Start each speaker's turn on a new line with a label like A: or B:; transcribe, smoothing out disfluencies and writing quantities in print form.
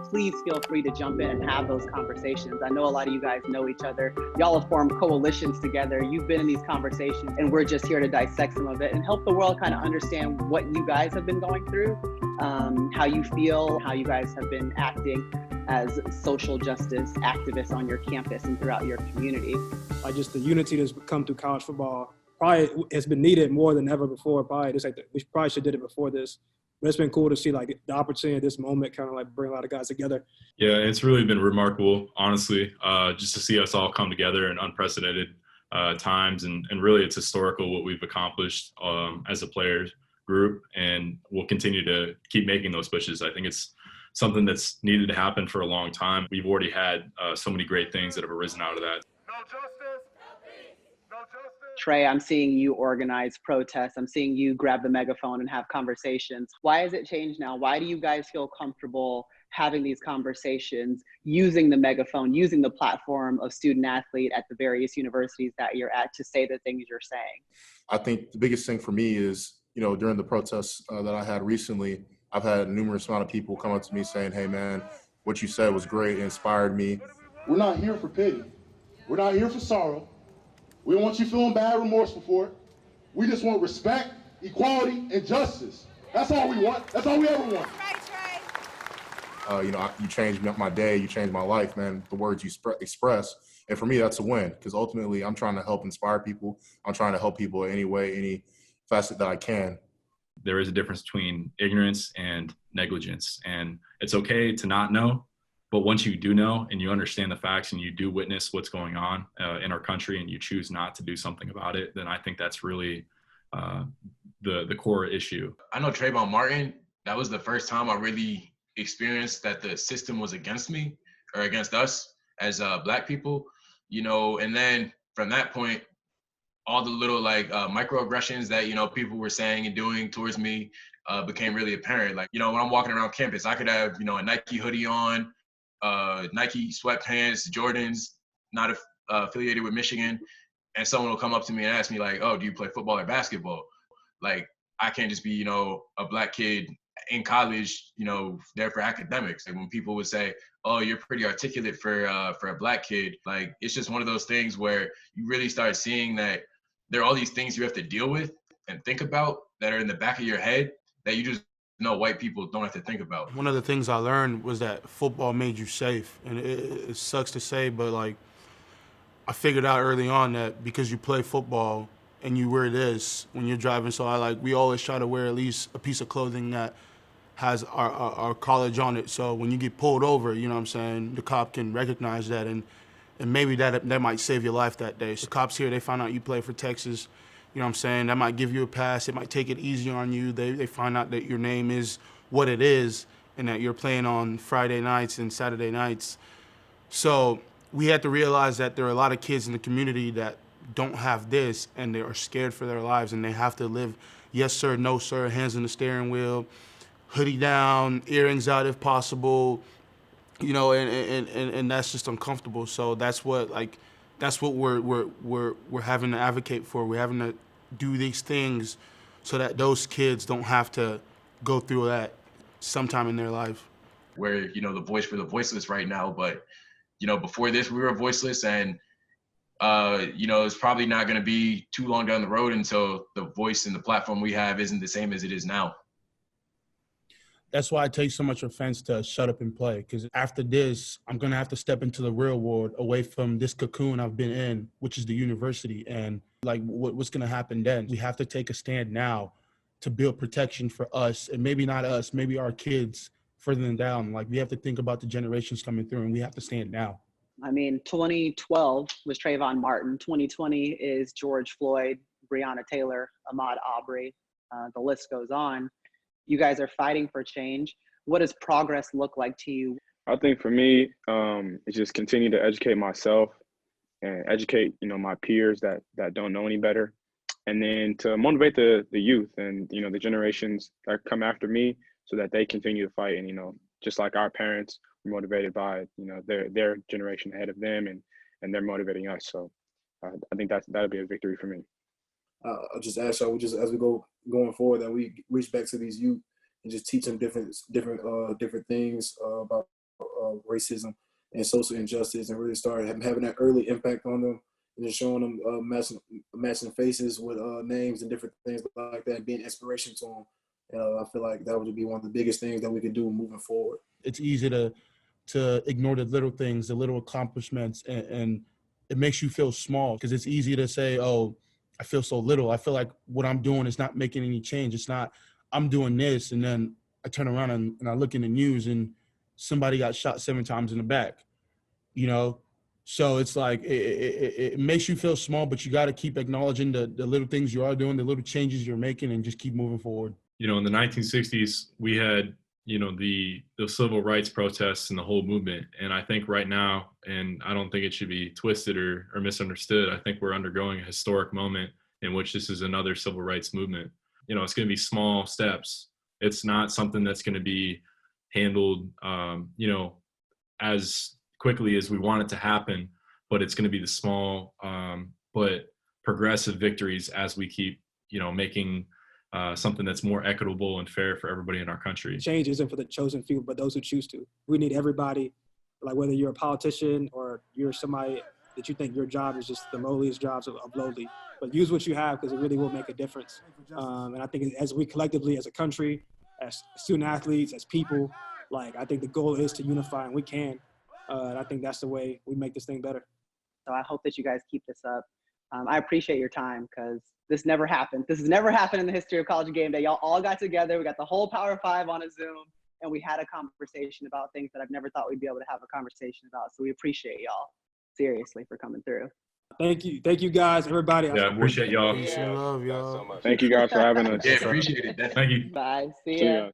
A: please feel free to jump in and have those conversations. I know a lot of you guys know each other. Y'all have formed coalitions together. You've been in these conversations, and we're just here to dissect some of it and help the world kind of understand what you guys have been going through, how you feel, how you guys have been acting as social justice activists on your campus and throughout your community.
B: Just the unity that's come through college football probably has been needed more than ever before. We probably should have did it before this. But it's been cool to see like the opportunity at this moment kind of like bring a lot of guys together.
C: Yeah, it's really been remarkable, honestly, just to see us all come together in unprecedented times. And really it's historical what we've accomplished as a players group, and we'll continue to keep making those pushes. I think it's something that's needed to happen for a long time. We've already had so many great things that have arisen out of that.
D: No justice, no peace. No justice.
A: Trey, I'm seeing you organize protests. I'm seeing you grab the megaphone and have conversations. Why has it changed now? Why do you guys feel comfortable having these conversations, using the megaphone, using the platform of student athlete at the various universities that you're at to say the things you're saying?
E: I think the biggest thing for me is, during the protests that I had recently, I've had numerous amount of people come up to me saying, hey, man, what you said was great. It inspired me.
F: We're not here for pity. We're not here for sorrow. We don't want you feeling bad, remorseful for it. We just want respect, equality, and justice. That's all we want. That's all we ever want.
E: You changed my day. You changed my life, man. The words you express. And for me, that's a win, because ultimately I'm trying to help inspire people. I'm trying to help people any way, any facet that I can.
C: There is a difference between ignorance and negligence, and it's okay to not know. But once you do know and you understand the facts and you do witness what's going on in our country and you choose not to do something about it, then I think that's really the core issue.
G: I know Trayvon Martin, that was the first time I really experienced that the system was against me or against us as Black people, and then from that point, all the little microaggressions that, people were saying and doing towards me became really apparent. Like, when I'm walking around campus, I could have, a Nike hoodie on, Nike sweatpants, Jordans, not affiliated with Michigan, and someone will come up to me and ask me like, oh, do you play football or basketball? Like, I can't just be, a Black kid in college, there for academics. Like when people would say, oh, you're pretty articulate for a Black kid, like it's just one of those things where you really start seeing that there are all these things you have to deal with and think about that are in the back of your head that you just white people don't have to think about.
H: One of the things I learned was that football made you safe. And it sucks to say, but I figured out early on that because you play football and you wear this when you're driving, so we always try to wear at least a piece of clothing that has our college on it. So when you get pulled over, the cop can recognize that and maybe that might save your life that day. So the cops here, they find out you play for Texas, that might give you a pass. It might take it easy on you. They find out that your name is what it is and that you're playing on Friday nights and Saturday nights. So we had to realize that there are a lot of kids in the community that don't have this and they are scared for their lives and they have to live yes sir, no sir, hands on the steering wheel, hoodie down, earrings out if possible, and that's just uncomfortable. So that's what we're having to advocate for. We're having to do these things so that those kids don't have to go through that sometime in their life.
G: We're, the voice for the voiceless right now, but, before this we were voiceless, and, it's probably not going to be too long down the road until the voice and the platform we have isn't the same as it is now.
H: That's why I take so much offense to shut up and play, because after this, I'm going to have to step into the real world away from this cocoon I've been in, which is the university. And what's going to happen then? We have to take a stand now to build protection for us, and maybe not us, maybe our kids further down. We have to think about the generations coming through, and we have to stand now.
A: 2012 was Trayvon Martin. 2020 is George Floyd, Breonna Taylor, Ahmaud Arbery. The list goes on. You guys are fighting for change. What does progress look like to you?
I: I think for me, it's just continue to educate myself and educate, my peers that don't know any better. And then to motivate the youth and, the generations that come after me so that they continue to fight. And, just like our parents were motivated by, their generation ahead of them and they're motivating us. So I think that'll be a victory for me.
B: I'll just ask y'all, as we going forward, that we reach back to these youth and just teach them different things about racism and social injustice, and really started having that early impact on them, and just showing them matching faces with names and different things like that, being inspiration to them. I feel like that would be one of the biggest things that we could do moving forward.
H: It's easy to ignore the little things, the little accomplishments, and it makes you feel small because it's easy to say, oh, I feel so little. I feel like what I'm doing is not making any change. It's not, I'm doing this, and then I turn around and I look in the news and somebody got shot 7 times in the back, you know? So it's like, it makes you feel small, but you got to keep acknowledging the little things you are doing, the little changes you're making, and just keep moving forward.
C: You know, in the 1960s, we had, you know, the civil rights protests and the whole movement. And I think right now, and I don't think it should be twisted or misunderstood, I think we're undergoing a historic moment in which this is another civil rights movement. You know, it's going to be small steps. It's not something that's going to be handled, you know, as quickly as we want it to happen, but it's going to be the small but progressive victories as we keep, you know, making something that's more equitable and fair for everybody in our country.
B: Change isn't for the chosen few, but those who choose to. We need everybody, like whether you're a politician or you're somebody that you think your job is just the lowliest jobs of lowly, but use what you have because it really will make a difference. And I think as we collectively, as a country, as student athletes, as people, like I think the goal is to unify, and we can. And I think that's the way we make this thing better.
A: So I hope that you guys keep this up. I appreciate your time because this never happened. This has never happened in the history of College Game Day. Y'all all got together. We got the whole Power Five on a Zoom, and we had a conversation about things that I've never thought we'd be able to have a conversation about. So we appreciate y'all seriously for coming through.
B: Thank you guys, everybody.
C: Yeah, appreciate y'all.
H: Peace and love, y'all.
I: Thank you guys for having us.
G: Yeah, appreciate it.
C: Thank you.
A: Bye. See
I: See
A: ya.
I: ya.